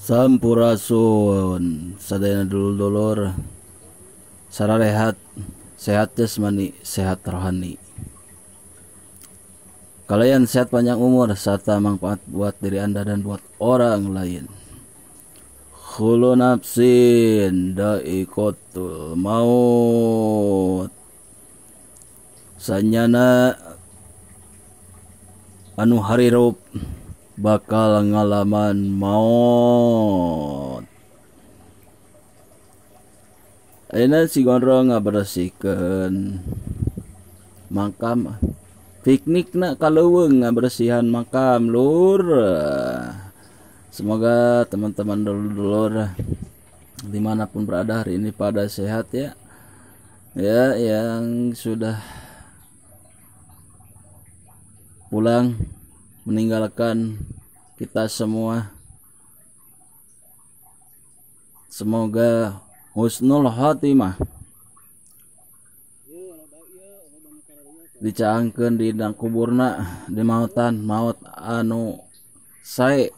Sampurasun sadayana dulur-dulur sararehat sehat jasmani sehat rohani. Kalian sehat panjang umur serta manfaat buat diri Anda dan buat orang lain. Khulu nafsin da'iqatul maut. Sanyana anu harirup bakal ngalaman maut. Ayeuna si Gondrong ngabersihkeun makam, piknikna kaleuweung ngabersihan makam lur. Semoga teman-teman dulur-dulur dimanapun berada hari ini pada sehat ya. Ya, yang sudah pulang meninggalkan kita semua, semoga husnul khotimah, dicaangkeun di dina kuburna di mautan maut anu sae.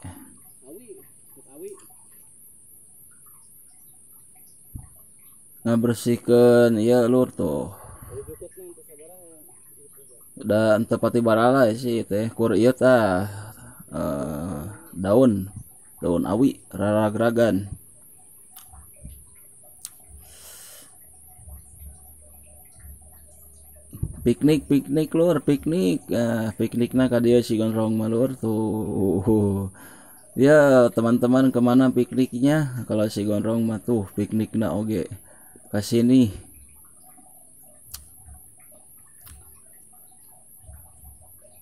Ngabersihkeun ieu lur tuh. Da teu pati barala sih teh kur ieu tah daun awi rarag-ragan. Piknik lur, piknikna ka dieu si Gondrong mah lur tuh. Ya teman-teman kemana pikniknya? Kalau si Gondrong mah tuh piknikna oge ka sini.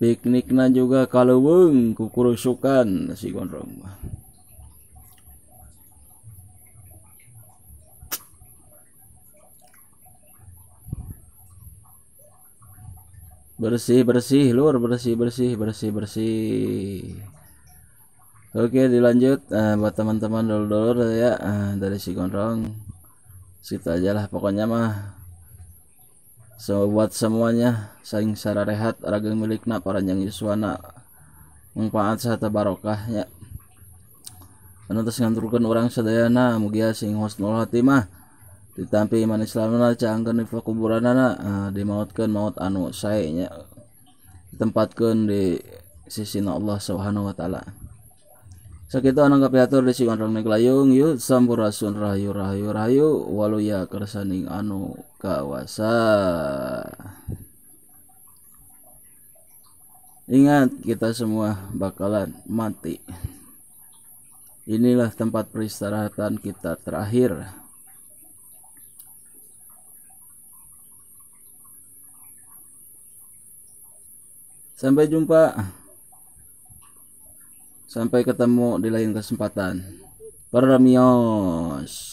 Piknikna juga kaleuweung kukurusukan si Gondrong mah. Bersih lur, bersih. Oke, dilanjut buat teman-teman dulur-dulur ya, dari si Gondrong situ aja lah pokoknya mah. So buat semuanya saling sararehat rageng milikna paranjang yuswana manfaat sarta barokahnya. Anu tos nganturkeun urang sadayana mugia sing husnul khotimah ditampi iman Islamna caangkeun di kuburanana, dimautkeun maut anu sae nya, ditempatkeun di sisina Allah Subhanahu wa taala. Sakitu anu kapiatur di si Gondrong Neglayung yuk sampurasun rahayu waluya kersaning anu kawasa. Ingat kita semua bakalan mati. Inilah tempat peristirahatan kita terakhir. Sampai jumpa. Sampai ketemu di lain kesempatan. Permios.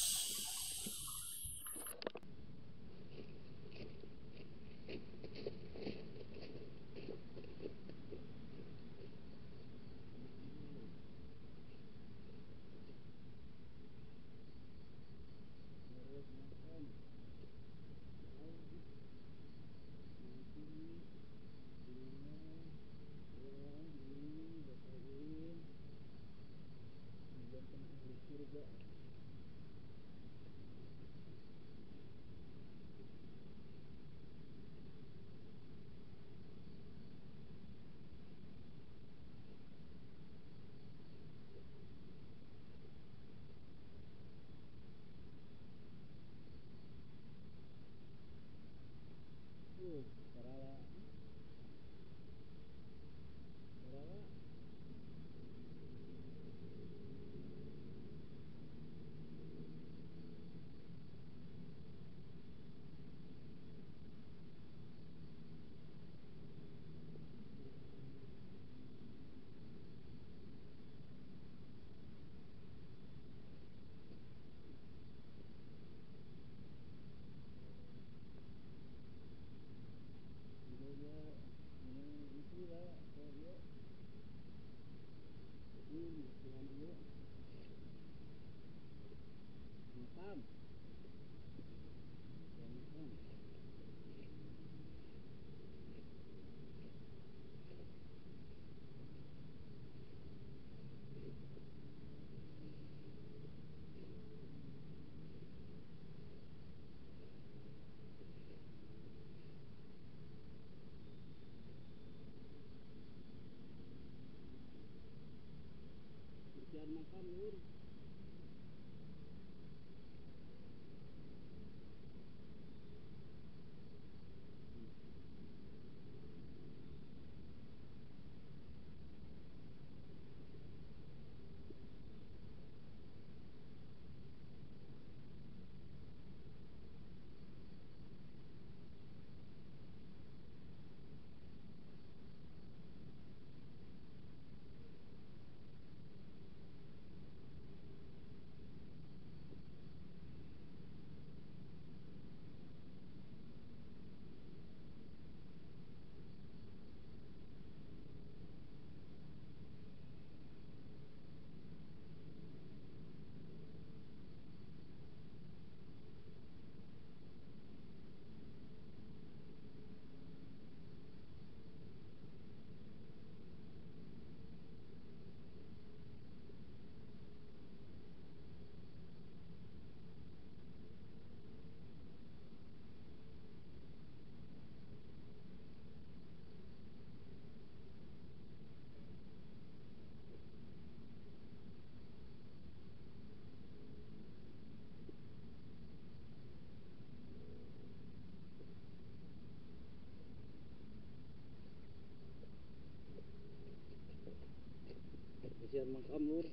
Kasihan Mang Kamur.